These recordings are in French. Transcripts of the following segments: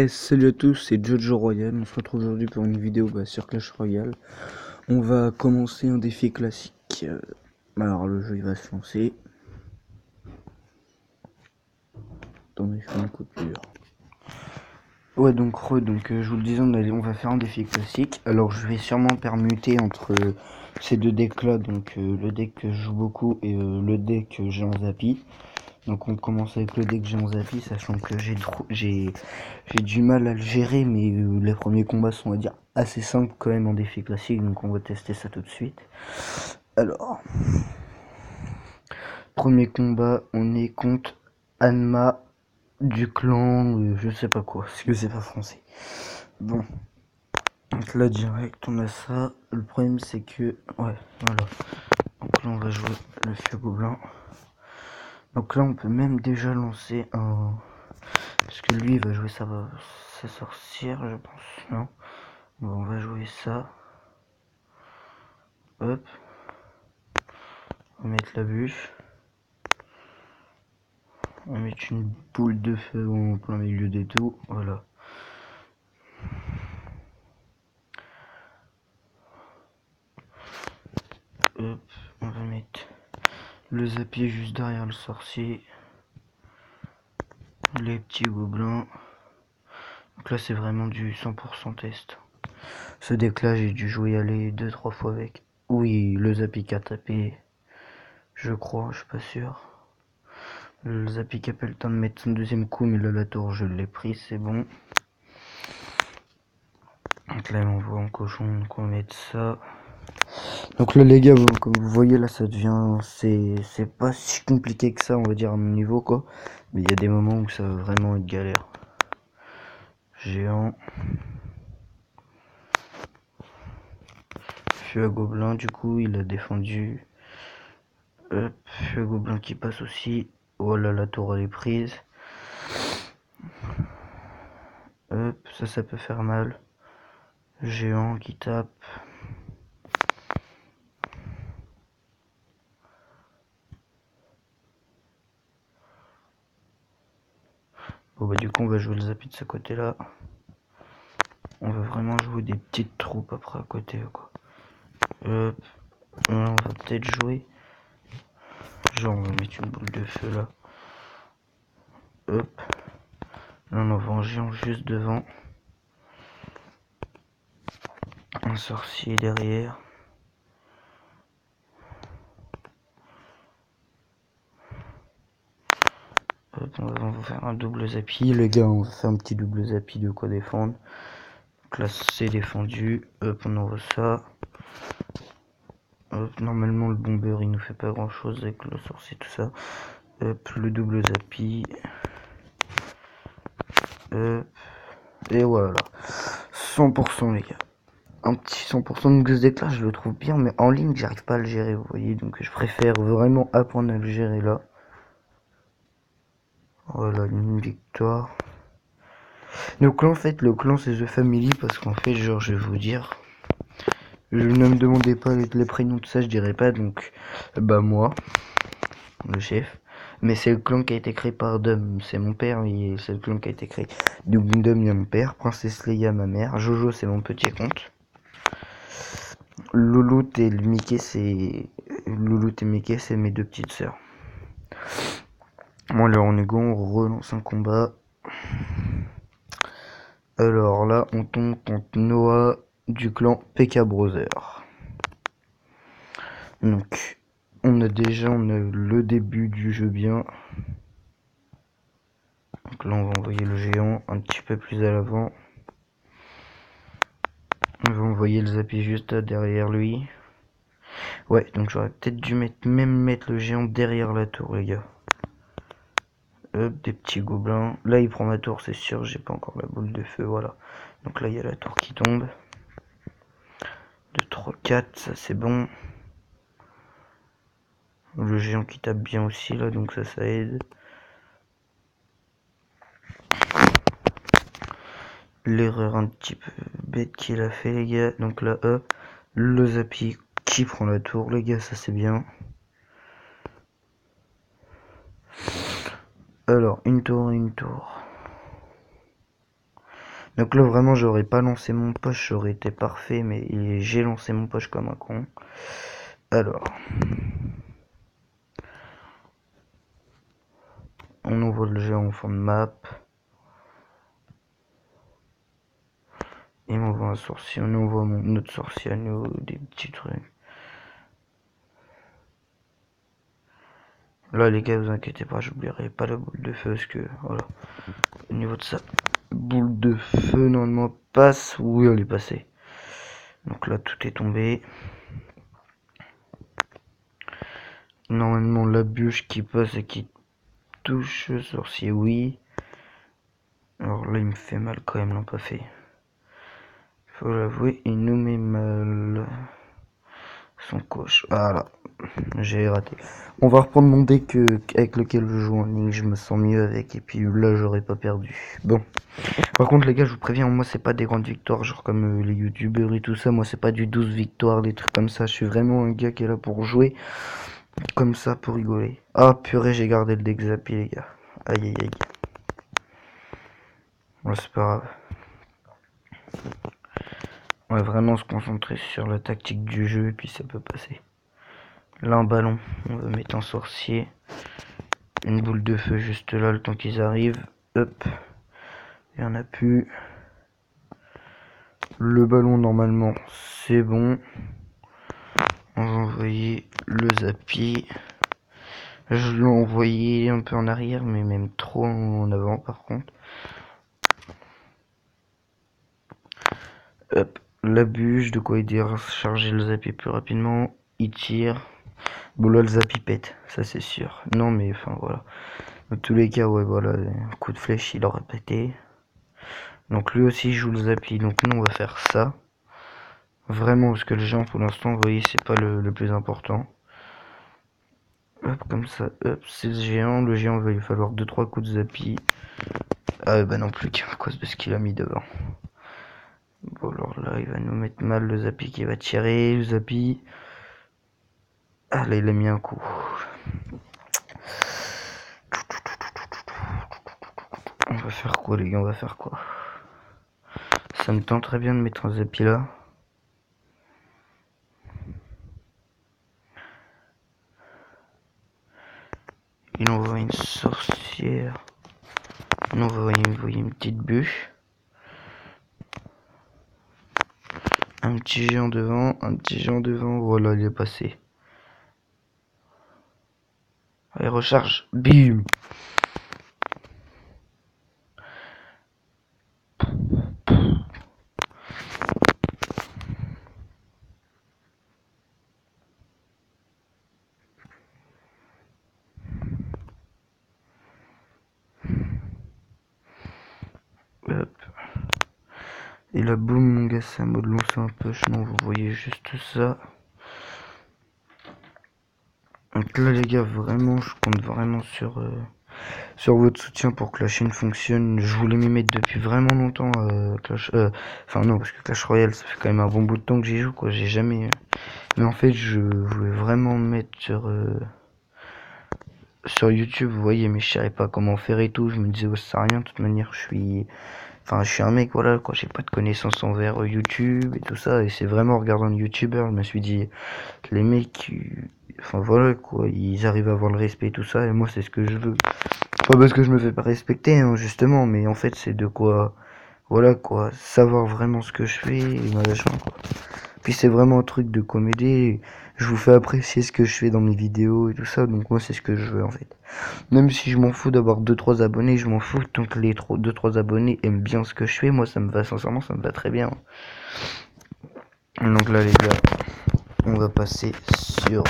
Salut à tous, c'est Jojo Royal. On se retrouve aujourd'hui pour une vidéo sur Clash Royale. On va commencer un défi classique. Alors le jeu il va se lancer. Attendez, je fais une coupure. Ouais donc je vous le disais, on va faire un défi classique. Alors je vais sûrement permuter entre ces deux decks là, donc le deck que je joue beaucoup et le deck que j'ai en Zappy. Donc on commence avec le deck que j'ai en Zappy, sachant que j'ai du mal à le gérer, mais les premiers combats sont, on va dire, assez simples quand même en défi classique, donc on va tester ça tout de suite. Alors, premier combat, on est contre Anma du clan, je sais pas quoi, parce que c'est pas français. Bon, donc là direct on a ça. Le problème c'est que, ouais, voilà. Donc là on va jouer le feu gobelin. Donc là on peut même déjà lancer un... Parce que lui il va jouer sa sorcière je pense, non? Bon, on va jouer ça. Hop. On va mettre la bûche. On va mettre une boule de feu en plein milieu des tout. Voilà. Hop. On va mettre le Zappy juste derrière le sorcier. Les petits gobelins. Donc là c'est vraiment du 100% test. Ce deck là j'ai dû jouer aller 2-3 fois avec. Oui, le Zappy qui a tapé. Je crois, je suis pas sûr. Le Zappy qui a pas le temps de mettre son deuxième coup, mais là la tour je l'ai pris, c'est bon. Donc là on voit en cochon, donc on va mettre ça. Donc là les gars, comme vous voyez là ça devient, c'est pas si compliqué que ça on va dire à mon niveau quoi. Mais il y a des moments où ça va vraiment être galère. Géant. Feu à gobelin du coup il a défendu. Hop, feu à gobelin qui passe aussi. Voilà la tour elle est prise. Hop, ça peut faire mal. Géant qui tape. Bon bah du coup on va jouer le Zappy de ce côté là. On va vraiment jouer des petites troupes après à côté quoi. Hop, là on va peut-être jouer. Genre on va mettre une boule de feu là. Hop. Là on va en géant juste devant. Un sorcier derrière. Hop, on va faire un double Zappy. Les gars, on va faire un petit double Zappy de quoi défendre. Donc là c'est défendu. Hop, on envoie ça. Hop, normalement le bomber il nous fait pas grand chose avec le sorcier tout ça. Hop, le double Zappy. Hop. Et voilà. 100% les gars. Un petit 100% de ce deck là, je le trouve bien, mais en ligne j'arrive pas à le gérer, vous voyez, donc je préfère vraiment apprendre à le gérer là. Voilà, une victoire. Donc là en fait le clan c'est The Family, parce qu'en fait genre je vais vous dire, je ne me demandez pas les prénoms de ça, je dirais pas, donc bah moi, le chef. Mais c'est le clan qui a été créé par Dom, c'est mon père, mais c'est le clan qui a été créé. Donc Dom il y a mon père, Princesse Leia ma mère, Jojo c'est mon petit compte. Louloute et Mickey c'est mes deux petites sœurs. Bon alors on est go, on relance un combat. Alors là on tombe contre Noah du clan PK Brother. Donc on a le début du jeu bien. Donc là on va envoyer le géant un petit peu plus à l'avant. On va envoyer le Zappy juste derrière lui. Ouais, donc j'aurais peut-être dû mettre le géant derrière la tour les gars. Hop, des petits gobelins. Là il prend ma tour c'est sûr, j'ai pas encore la boule de feu, voilà. Donc là il y a la tour qui tombe. 2, 3, 4, ça c'est bon. Le géant qui tape bien aussi là, donc ça aide. L'erreur un petit peu bête qu'il a fait les gars. Donc là hop, le Zappy qui prend la tour les gars, ça c'est bien. Alors une tour. Donc là vraiment j'aurais pas lancé mon push, j'aurais été parfait, mais j'ai lancé mon push comme un con. Alors, on ouvre le jeu en fond de map. Il m'envoie un sorcier, on envoie notre sorcier à nous, des petits trucs. Là les gars, vous inquiétez pas, j'oublierai pas la boule de feu parce que voilà. Au niveau de ça, boule de feu normalement passe. Oui, elle est passée. Donc là tout est tombé. Normalement la bûche qui passe et qui touche sorcier, oui. Alors là il me fait mal quand même, l'ont pas fait. Faut l'avouer, il nous met mal. Son coche. Voilà. J'ai raté. On va reprendre mon deck avec lequel je joue en ligne. Je me sens mieux avec. Et puis là, j'aurais pas perdu. Bon. Par contre, les gars, je vous préviens, moi, c'est pas des grandes victoires. Genre comme les youtubeurs et tout ça. Moi, c'est pas du 12 victoires, des trucs comme ça. Je suis vraiment un gars qui est là pour jouer. Comme ça, pour rigoler. Ah, purée, j'ai gardé le deck Zappy, les gars. Aïe, aïe, aïe. Bon, c'est pas grave. On va vraiment se concentrer sur la tactique du jeu. Et puis ça peut passer. Là, un ballon. On va mettre un sorcier. Une boule de feu juste là, le temps qu'ils arrivent. Hop. Il n'y en a plus. Le ballon, normalement, c'est bon. On va envoyer le Zappy. Je l'ai envoyé un peu en arrière, mais même trop en avant, par contre. Hop. La bûche, de quoi aider à charger le Zappy plus rapidement. Il tire. Bon, là, le Zappy pète, ça c'est sûr. Non, mais enfin, voilà. Dans tous les cas, ouais, voilà. Un coup de flèche, il aurait pété. Donc lui aussi joue le Zappy, donc nous on va faire ça. Vraiment, parce que le géant pour l'instant, vous voyez, c'est pas le plus important. Hop, comme ça, hop, c'est le géant va lui falloir 2-3 coups de Zappy. Ah bah non plus qu'à cause de ce qu'il a mis devant. Bon alors là, il va nous mettre mal le Zappy qui va tirer, le Zappy. Ah là, il a mis un coup. On va faire quoi les gars, on va faire quoi? Ça me tente très bien de mettre un Zappy là. Il envoie une sorcière. Il envoie une petite bûche. Un petit géant devant, voilà, il est passé. Allez, recharge, bim. Hop. Et là, boum, mon gars, c'est un mode lancer un push. Non, vous voyez juste ça. Donc là, les gars, vraiment, je compte vraiment sur votre soutien pour que la chaîne fonctionne. Je voulais m'y mettre depuis vraiment longtemps. Enfin, non, parce que Clash Royale, ça fait quand même un bon bout de temps que j'y joue, quoi. J'ai jamais. Mais en fait, je voulais vraiment me mettre sur YouTube, vous voyez, mais je savais pas comment faire et tout. Je me disais, oh, ça sert à rien, de toute manière, je suis un mec, voilà, quoi, j'ai pas de connaissances envers YouTube et tout ça, et c'est vraiment en regardant le YouTuber, je me suis dit, les mecs, enfin voilà, quoi, ils arrivent à avoir le respect et tout ça, et moi, c'est ce que je veux. Pas parce que je me fais pas respecter, hein, justement, mais en fait, c'est de quoi, voilà, quoi, savoir vraiment ce que je fais, et machin, quoi. Puis c'est vraiment un truc de comédie, je vous fais apprécier ce que je fais dans mes vidéos et tout ça, donc moi, c'est ce que je veux, en fait. Même si je m'en fous d'avoir 2-3 abonnés, je m'en fous tant que les 2-3 abonnés aiment bien ce que je fais, moi ça me va, sincèrement ça me va très bien. Donc là les gars, on va passer sur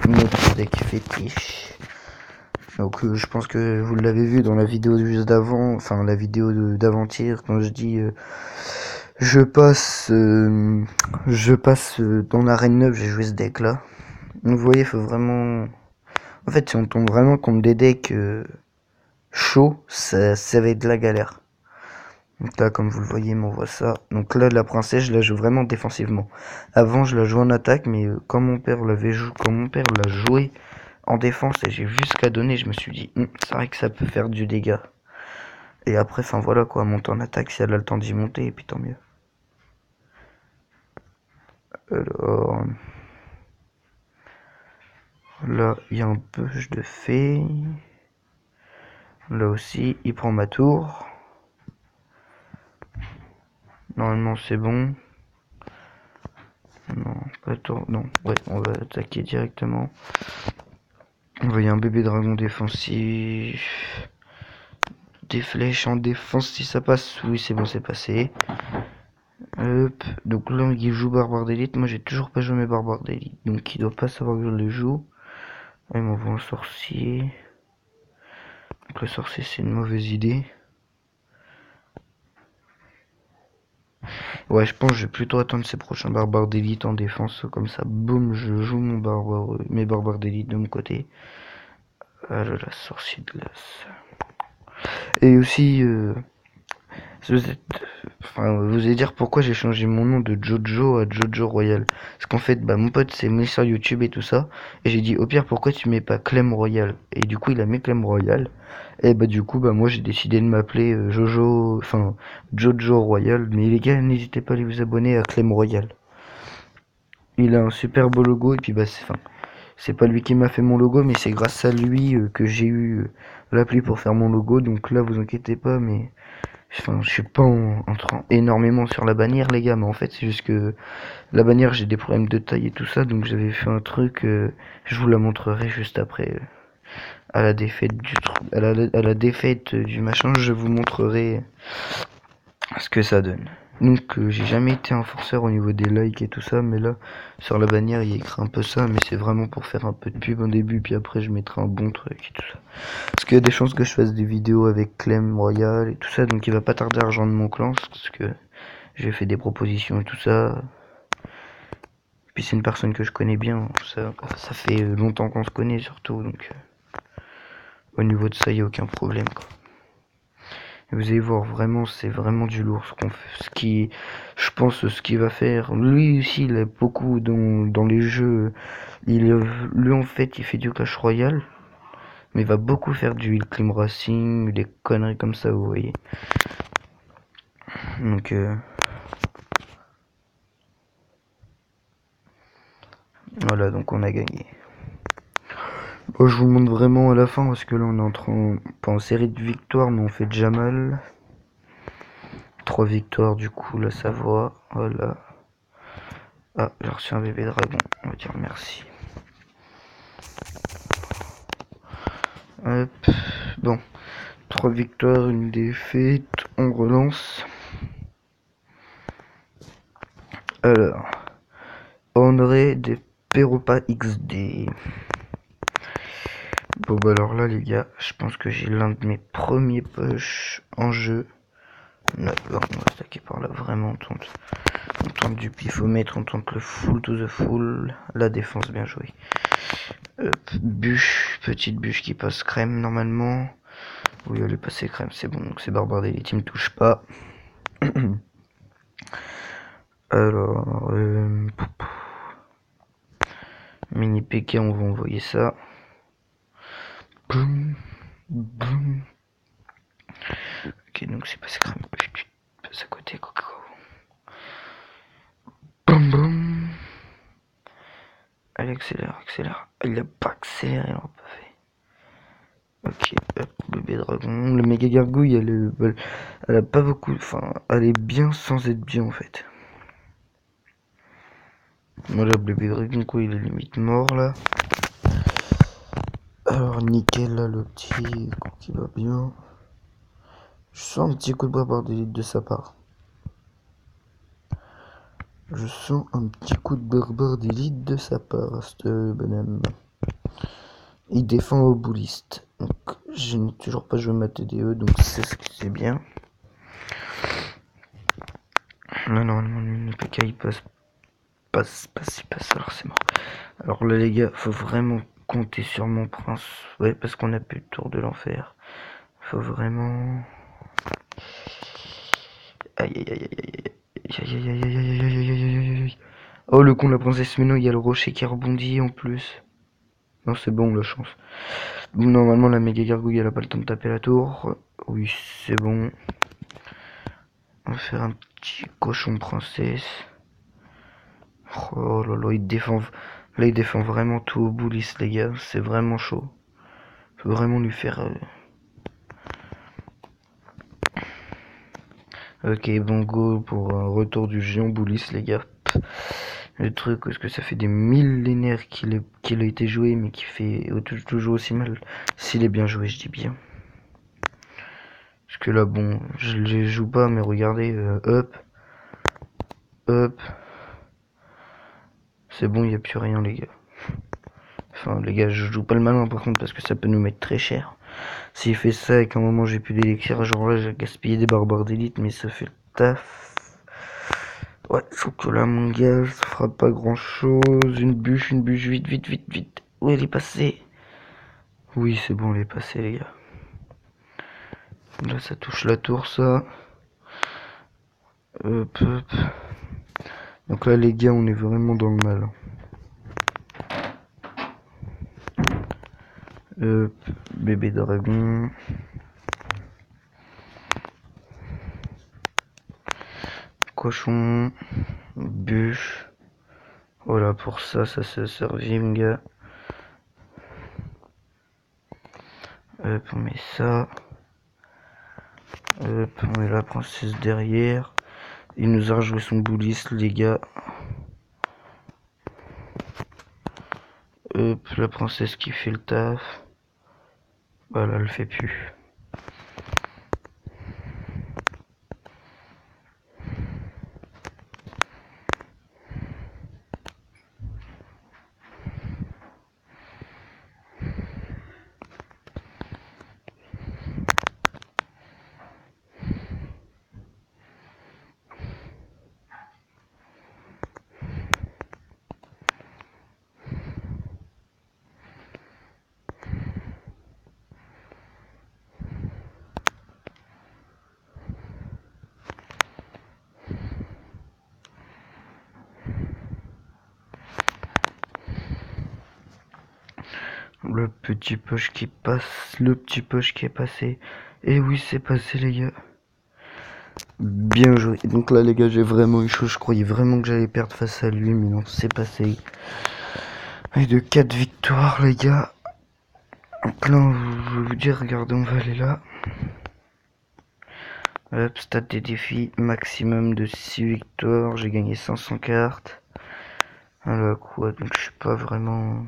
notre deck fétiche. Donc je pense que vous l'avez vu dans la vidéo juste d'avant, enfin la vidéo d'avant-hier, quand je dis je passe dans l'arène 9, j'ai joué ce deck là. Donc vous voyez, faut vraiment... En fait, si on tombe vraiment contre des decks chauds, ça va être de la galère. Donc là, comme vous le voyez, il m'envoie ça. Donc là, la princesse, je la joue vraiment défensivement. Avant, je la joue en attaque, mais quand mon père l'a joué en défense et j'ai vu ce qu'a donné, je me suis dit, c'est vrai que ça peut faire du dégât. Et après, enfin voilà quoi, monter en attaque si elle a le temps d'y monter, et puis tant mieux. Alors... Là, il y a un push de fée. Là aussi, il prend ma tour. Normalement, c'est bon. Non, pas tour. Non, ouais, on va attaquer directement. On voit, il y a un bébé dragon défensif. Des flèches en défense si ça passe. Oui, c'est bon, c'est passé. Hop. Donc là, il joue barbare d'élite. Moi, j'ai toujours pas joué mes barbares d'élite. Donc, il doit pas savoir que je les joue. Il m'envoie un sorcier. Donc, le sorcier, c'est une mauvaise idée. Ouais, je pense que je vais plutôt attendre ces prochains barbares d'élite en défense. Comme ça, boum, je joue mes barbares d'élite de mon côté. Ah là là, sorcier de glace. Et aussi, vous allez dire pourquoi j'ai changé mon nom de Jojo à Jojo Royal. Parce qu'en fait, mon pote s'est mis sur YouTube et tout ça. Et j'ai dit, au pire, pourquoi tu mets pas Clem Royal? Et du coup, il a mis Clem Royal. Et du coup, moi j'ai décidé de m'appeler Jojo Royal. Mais les gars, n'hésitez pas à aller vous abonner à Clem Royal. Il a un super beau logo. Et puis, c'est pas lui qui m'a fait mon logo, mais c'est grâce à lui que j'ai eu l'appli pour faire mon logo. Donc là, vous inquiétez pas, mais... je suis pas entrant énormément sur la bannière, les gars, mais en fait, c'est juste que la bannière, j'ai des problèmes de taille et tout ça, donc j'avais fait un truc, je vous la montrerai juste après, à la défaite à la défaite du machin, je vous montrerai ce que ça donne. Donc, j'ai jamais été un forceur au niveau des likes et tout ça, mais là, sur la bannière, il y a écrit un peu ça, mais c'est vraiment pour faire un peu de pub au début, puis après, je mettrai un bon truc et tout ça. Parce qu'il y a des chances que je fasse des vidéos avec Clem Royal et tout ça, donc il va pas tarder à rejoindre mon clan, parce que j'ai fait des propositions et tout ça. Puis c'est une personne que je connais bien, ça fait longtemps qu'on se connaît surtout, donc au niveau de ça, il n'y a aucun problème, quoi. Et vous allez voir, vraiment, c'est vraiment du lourd je pense, ce qu'il va faire. Lui aussi, il est beaucoup dans les jeux. Lui, en fait, il fait du Clash Royale. Mais il va beaucoup faire du Clim Racing, des conneries comme ça, vous voyez. Donc, voilà, donc on a gagné. Bon, je vous montre vraiment à la fin, parce que là, on est pas en série de victoires, mais on fait déjà mal. 3 victoires, du coup, la Savoie, voilà. Ah, j'ai reçu un bébé dragon, on va dire merci. Hop, bon. 3 victoires, une défaite, on relance. Alors, André de Peropa XD. Bon alors là les gars, je pense que j'ai l'un de mes premiers push en jeu. D'accord, on va attaquer par là, vraiment on tente du pifomètre, on tente le full to the full, la défense bien jouée. Bûche, petite bûche qui passe crème normalement. Oui, elle est passée crème, c'est bon, donc c'est barbare d'élite, il me touche pas. Alors, mini PK, on va envoyer ça. Boum, boum. Ok, donc c'est passé crème. Passe à côté, coco. Boum, boum. Allez, accélère, accélère. Il a pas accéléré, il l'a pas fait. Ok, hop, bébé dragon. Le méga gargouille, elle a pas beaucoup. Enfin, elle est bien sans être bien en fait. Voilà, bébé dragon, quoi, il est limite mort là. Alors, nickel, là, le petit, qui va bien. Je sens un petit coup de barbare d'élite de sa part. Je sens un petit coup de barbare d'élite de sa part, cette bonhomme. Il défend au bouliste. Donc, je n'ai toujours pas joué ma TDE, donc c'est bien. Là, normalement, le PK il passe, alors c'est mort. Alors là, les gars, faut vraiment compter sur mon prince. Ouais, parce qu'on a plus de tour de l'enfer. Faut vraiment. Aïe aïe aïe aïe aïe aïe aïe aïe aïe aïe aïe aïe aïe aïe. Oh, le con, la princesse Meno, il y a le rocher qui rebondit en plus. Non, c'est bon, la chance. Bon, normalement, la méga gargouille, elle a pas le temps de taper la tour. Oui, c'est bon. On va faire un petit cochon princesse. Oh là là, il défend. Là, il défend vraiment tout au boulis, les gars. C'est vraiment chaud. Faut vraiment lui faire. Ok, bon go pour un retour du géant boulis, les gars. Le truc, parce que ça fait des millénaires qu'il a été joué, mais qui fait toujours aussi mal. S'il est bien joué, je dis bien. Parce que là, bon, je les joue pas, mais regardez, hop, hop. C'est bon, il n'y a plus rien, les gars. Enfin, les gars, je joue pas le malin, par contre, parce que ça peut nous mettre très cher. S'il fait ça et qu'à un moment j'ai plus d'élixir, genre là, j'ai gaspillé des barbares d'élite, mais ça fait le taf. Ouais, chocolat, mon gars, ça fera pas grand chose. Une bûche, vite, vite, vite, vite. Où elle est passée? Oui, c'est bon, elle est passée, les gars. Là, ça touche la tour, ça. Hop, hop. Donc là, les gars, on est vraiment dans le mal. Hop, bébé dragon. Cochon. Bûche. Voilà, pour ça, ça s'est servi, mon gars. Hop, on met ça. Hop, on met la princesse derrière. Il nous a rejoué son boulis, les gars. Hop, la princesse qui fait le taf. Voilà, elle le fait plus. Le petit poche qui passe, le petit poche qui est passé. Et oui, c'est passé, les gars. Bien joué. Donc là, les gars, j'ai vraiment eu chaud. Je croyais vraiment que j'allais perdre face à lui, mais non, c'est passé. Et de 4 victoires, les gars. Donc là, je vais vous dire, regardez, on va aller là. Hop, stade des défis, maximum de 6 victoires. J'ai gagné 500 cartes. Alors quoi, donc je suis pas vraiment...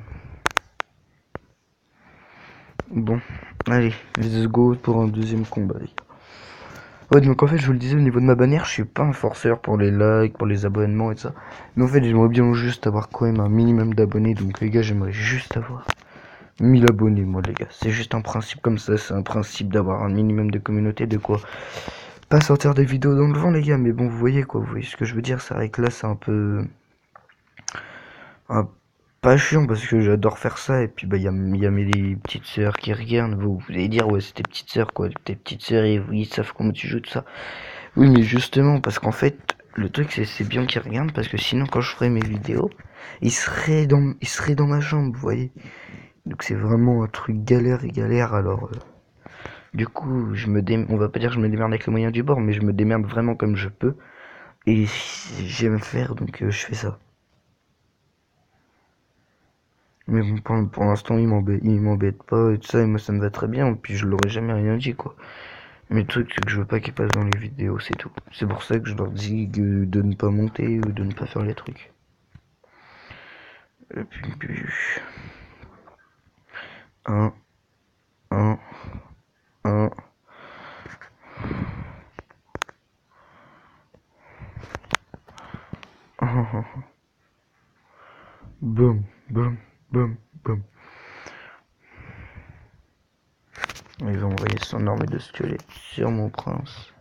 Bon, allez, let's go pour un deuxième combat. Ouais, donc en fait, je vous le disais, au niveau de ma bannière, je suis pas un forceur pour les likes, pour les abonnements et tout ça. Mais en fait, j'aimerais bien juste avoir quand même un minimum d'abonnés. Donc les gars, j'aimerais juste avoir 1000 abonnés, moi les gars. C'est juste un principe comme ça, c'est un principe d'avoir un minimum de communauté, de quoi pas sortir des vidéos dans le vent, les gars. Mais bon, vous voyez quoi, vous voyez ce que je veux dire. C'est vrai que là, c'est un peu... pas chiant parce que j'adore faire ça, et puis bah il y a mes petites sœurs qui regardent. Vous allez dire ouais, c'est tes petites sœurs quoi, tes petites sœurs, et oui, ils savent comment tu joues tout ça. Oui, mais justement parce qu'en fait le truc c'est bien qu'ils regardent, parce que sinon quand je ferais mes vidéos, ils seraient dans ma chambre, vous voyez. Donc c'est vraiment un truc galère et galère. Alors du coup on va pas dire que je me démerde avec les moyens du bord, mais je me démerde vraiment comme je peux, et j'aime faire, donc je fais ça. Mais bon, pour l'instant, il m'embête pas et tout ça, et moi ça me va très bien, et puis je leur ai jamais rien dit quoi. Mais le truc, c'est que je veux pas qu'ils passent dans les vidéos, c'est tout. C'est pour ça que je leur dis de ne pas monter ou de ne pas faire les trucs. Et puis, un, un, un. Boum, boum, boum, boum. Ils ont envoyé son armée de squelettes sur mon prince.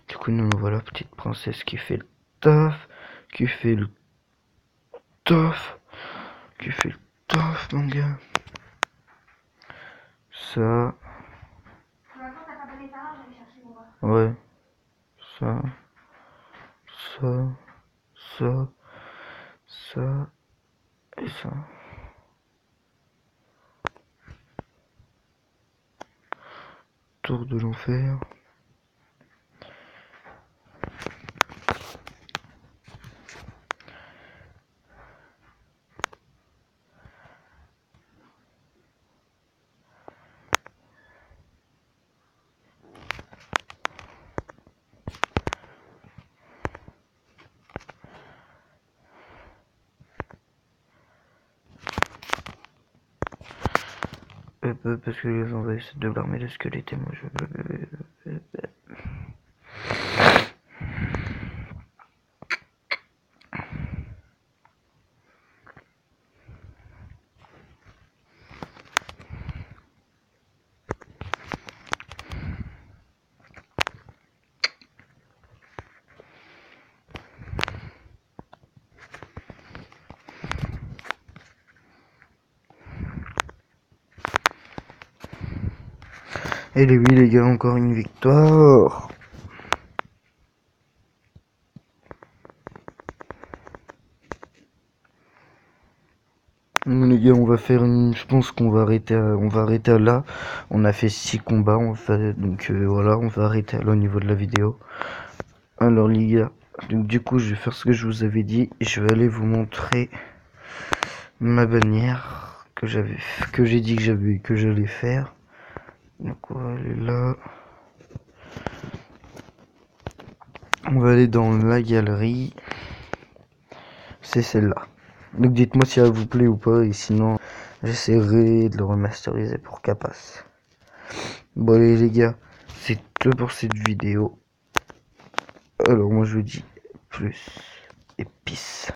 Du coup, nous voilà, petite princesse qui fait le taf, qui fait le taf, qui fait le taf, mon gars. Ça. Ouais. Ça. Ça. Ça. Ça. Et ça. tour de l'enfer. Parce que les envahisseurs de l'armée de squelettes et moi je... Et oui les gars, encore une victoire. Les gars, on va faire une... Je pense qu'on va arrêter à là. On a fait 6 combats, donc voilà, on va arrêter là au niveau de la vidéo. Alors les gars, donc du coup je vais faire ce que je vous avais dit. Je vais aller vous montrer ma bannière que j'ai dit que j'allais faire. Donc on va aller là. On va aller dans la galerie. C'est celle-là. Donc dites-moi si elle vous plaît ou pas, et sinon j'essaierai de le remasteriser pour qu'elle passe. Bon allez les gars, c'est tout pour cette vidéo. Alors moi je vous dis plus et peace.